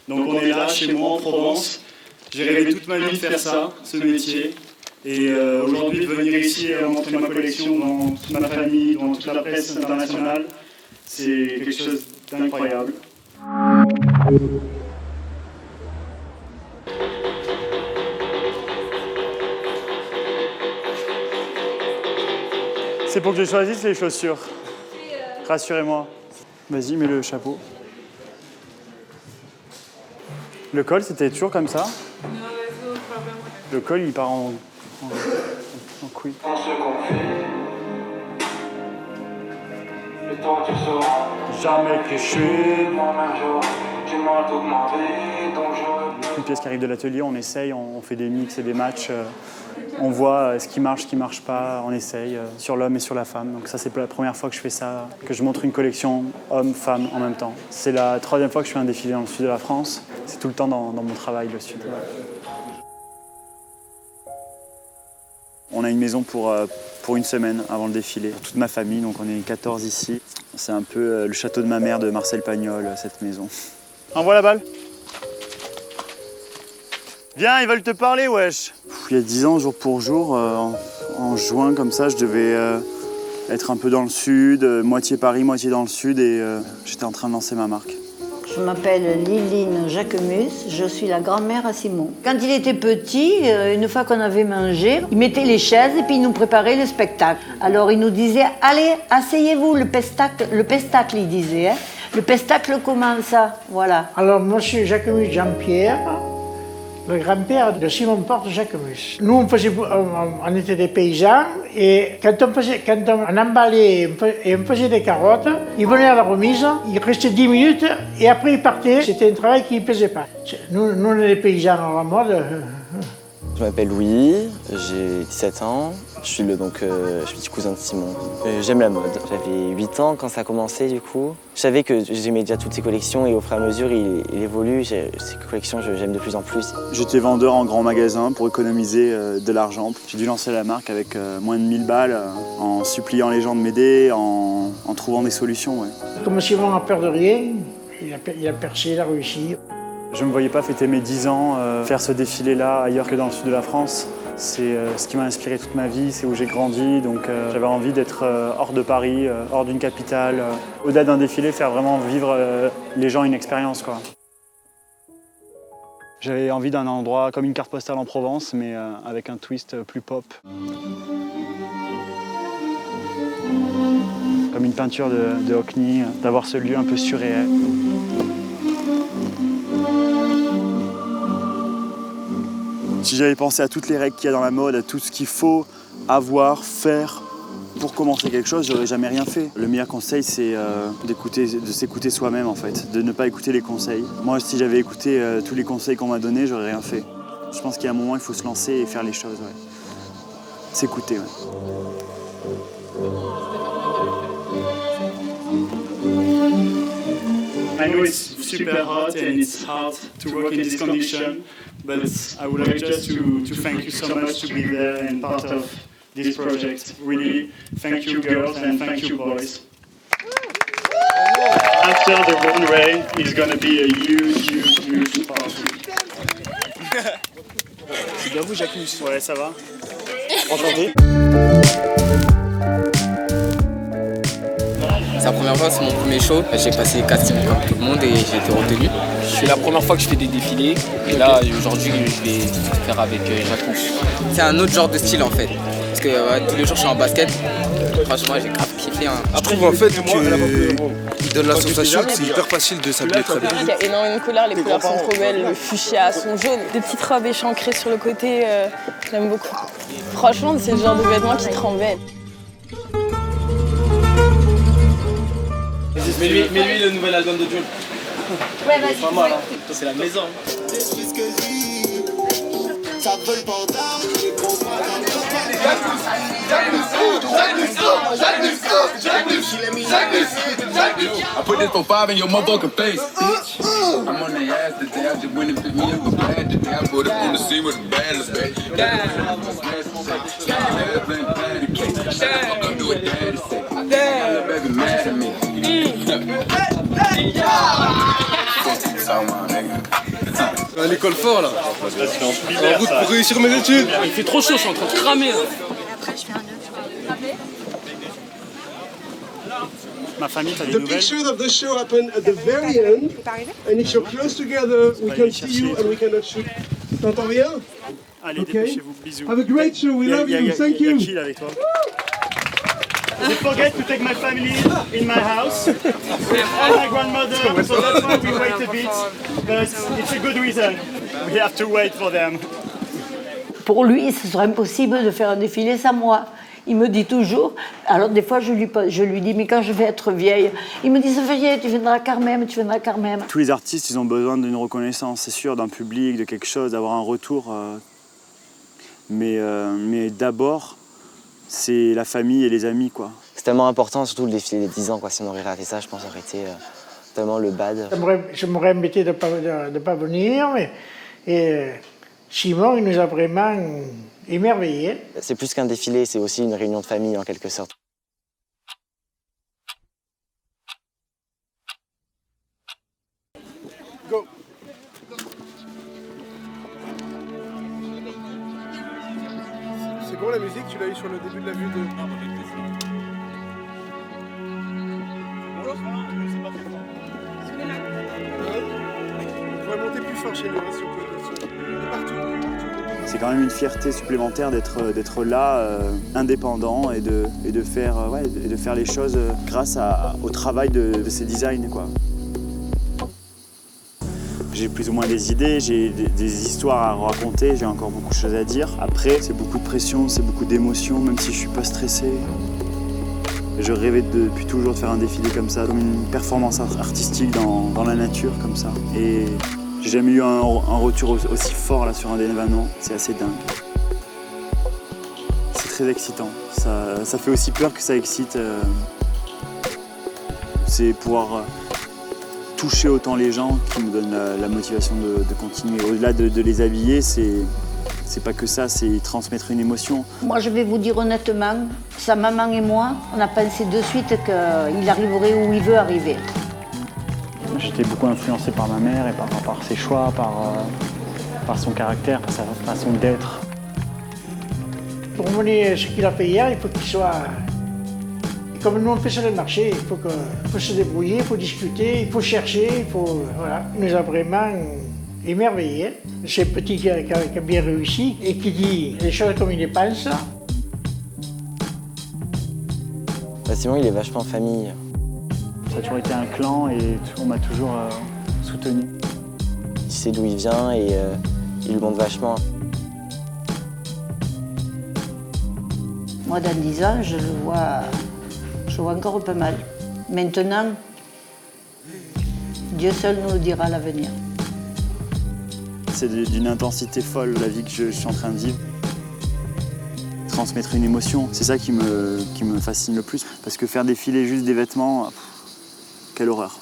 Donc on est là, chez moi, en Provence. J'ai rêvé toute ma vie de faire ça, ce métier. Et aujourd'hui, de venir ici montrer ma collection devant toute ma famille, devant toute la presse internationale, c'est quelque chose d'incroyable. C'est pour que je choisisse les chaussures. Rassurez-moi. Vas-y, mets le chapeau. Le col, c'était toujours comme ça? Le col, il part en couille. Jamais que je suis. Une pièce qui arrive de l'atelier, on essaye, on fait des mix et des matchs. On voit ce qui marche pas, on essaye sur l'homme et sur la femme. Donc ça, c'est la première fois que je fais ça, que je montre une collection homme-femme en même temps. C'est la 3e fois que je fais un défilé dans le sud de la France. C'est tout le temps dans mon travail, le sud. On a une maison pour une semaine avant le défilé. Pour toute ma famille, donc on est 14 ici. C'est un peu le château de ma mère de Marcel Pagnol, cette maison. Envoie la balle. Viens, ils veulent te parler, wesh. Il y a 10 ans, jour pour jour, en juin, comme ça, je devais être un peu dans le sud, moitié Paris, moitié dans le sud, et j'étais en train de lancer ma marque. Je m'appelle Liline Jacquemus, je suis la grand-mère à Simon. Quand il était petit, une fois qu'on avait mangé, il mettait les chaises et puis il nous préparait le spectacle. Alors il nous disait, allez, asseyez-vous, le pestacle, il disait. Hein. Le pestacle commence, voilà. Alors moi je suis Jacquemus Jean-Pierre, le grand-père de Simon Porte Jacquemus. Nous on était des paysans et quand on emballait et on faisait des carottes, il venait à la remise, il restait 10 minutes et après il partait. C'était un travail qui ne plaisait pas. Nous on est des paysans à la mode. Je m'appelle Louis, j'ai 17 ans, je suis le petit cousin de Simon. J'aime la mode. J'avais 8 ans quand ça a commencé du coup. Je savais que j'aimais déjà toutes ces collections et au fur et à mesure il évolue. Ces collections j'aime de plus en plus. J'étais vendeur en grand magasin pour économiser de l'argent. J'ai dû lancer la marque avec moins de 1000 balles en suppliant les gens de m'aider, en trouvant des solutions. Ouais. Comme Simon n'a peur de rien, il a percé, il a réussi. Je ne me voyais pas fêter mes 10 ans, faire ce défilé-là ailleurs que dans le sud de la France. C'est ce qui m'a inspiré toute ma vie, c'est où j'ai grandi. Donc j'avais envie d'être hors de Paris, hors d'une capitale. Au-delà d'un défilé, faire vraiment vivre les gens une expérience, quoi. J'avais envie d'un endroit comme une carte postale en Provence, mais avec un twist plus pop. Comme une peinture de Hockney, d'avoir ce lieu un peu surréel. Si j'avais pensé à toutes les règles qu'il y a dans la mode, à tout ce qu'il faut avoir, faire pour commencer quelque chose, j'aurais jamais rien fait. Le meilleur conseil, c'est de s'écouter soi-même en fait, de ne pas écouter les conseils. Moi, si j'avais écouté tous les conseils qu'on m'a donnés, j'aurais rien fait. Je pense qu'il y a un moment, il faut se lancer et faire les choses. Ouais. S'écouter. Ouais. I know it's super hot and it's hard to work in this condition, but I would like just to thank you so much to be there and part of this project. Really, thank you girls and thank you boys. After the runway is going to be a huge party. C'est bien vous, Jacquemus. Ouais, ça va. Enchanté. C'est la première fois, c'est mon premier show. J'ai passé le casting comme tout le monde et j'ai été retenu. C'est la première fois que je fais des défilés. Et là, aujourd'hui, je vais faire avec Jacquemus. C'est un autre genre de style en fait. Parce que tous les jours, je suis en basket. Franchement, j'ai grave kiffé. Je trouve en fait qu'il donne la sensation que c'est hyper facile de s'habiller très bien. Il y a énormément de couleurs, les couleurs sont trop belles, le fuchsia, son jaune. Des petites robes échancrées sur le côté, j'aime beaucoup. Franchement, c'est le genre de vêtements qui te rend belle. Mais lui, le nouvel album de Jul. Ouais, vas-y. Pas mal, hein. C'est la maison. I put this for 5 in your motherfucking face, bitch. I'm on the ass today, I just went and picked me up a bad today. I put up on the scene with the baddest bitch. I'm gonna do it daddy say. Damn, baby mad at me. So my nigga. À l'école fort là. En route pour réussir mes études. Il fait trop chaud, je suis en train de cramer. Ma famille, t'as des The nouvelles? picture of the show happened at the very end, and if you're close together, we can see you and we cannot shoot. T'entends rien? Allez, Okay. dépêchez-vous, bisous. Have a great show, we love you, thank you. Qui là avec toi? Don't forget to take my family in my house. And my grandmother, so that's why we wait a bit. But it's a good reason. We have to wait for them. Pour lui, ce serait impossible de faire un défilé sans moi. Il me dit toujours, alors des fois je lui dis, mais quand je vais être vieille, il me dit, Sophie, tu viendras quand même, tu viendras quand même. Tous les artistes, ils ont besoin d'une reconnaissance, c'est sûr, d'un public, de quelque chose, d'avoir un retour. Mais d'abord, c'est la famille et les amis, quoi. C'est tellement important, surtout le défilé des 10 ans, quoi. Si on aurait raté ça, je pense que ça aurait été tellement le bad. Je m'aurais embêté de ne pas venir, mais Simon, il nous a vraiment émerveillés. C'est plus qu'un défilé, c'est aussi une réunion de famille en quelque sorte. Go. C'est bon la musique, tu l'as eu sur le début de la vue de... On pourrait monter plus fort chez nous, hein, si on peut. Partout. C'est quand même une fierté supplémentaire d'être là, indépendant, et de faire les choses grâce au travail de ces designs, quoi. J'ai plus ou moins des idées, j'ai des histoires à raconter, j'ai encore beaucoup de choses à dire. Après, c'est beaucoup de pression, c'est beaucoup d'émotions, même si je suis pas stressé. Je rêvais depuis toujours de faire un défilé comme ça, comme une performance artistique dans la nature, comme ça. Et j'ai jamais eu un retour aussi fort là sur un événement, c'est assez dingue. C'est très excitant, ça fait aussi peur que ça excite. C'est pouvoir toucher autant les gens qui me donne la motivation de continuer. Au-delà de les habiller, c'est pas que ça, c'est transmettre une émotion. Moi, je vais vous dire honnêtement, sa maman et moi, on a pensé de suite qu'il arriverait où il veut arriver. J'étais beaucoup influencé par ma mère et par ses choix, par son caractère, par sa façon d'être. Pour mener ce qu'il a fait hier, il faut qu'il soit... Comme nous on fait sur le marché, il faut se débrouiller, il faut discuter, il faut chercher, voilà. Il nous a vraiment émerveillés. C'est un petit qui a bien réussi et qui dit les choses comme il les pense. Simon, il est vachement famille. Ça a toujours été un clan et on m'a toujours soutenu. Il sait d'où il vient et il le montre vachement. Moi, dans 10 ans, je le vois encore un peu mal. Maintenant, Dieu seul nous dira l'avenir. C'est d'une intensité folle, la vie que je suis en train de vivre. Transmettre une émotion, c'est ça qui me fascine le plus. Parce que faire défiler juste des vêtements, quelle horreur.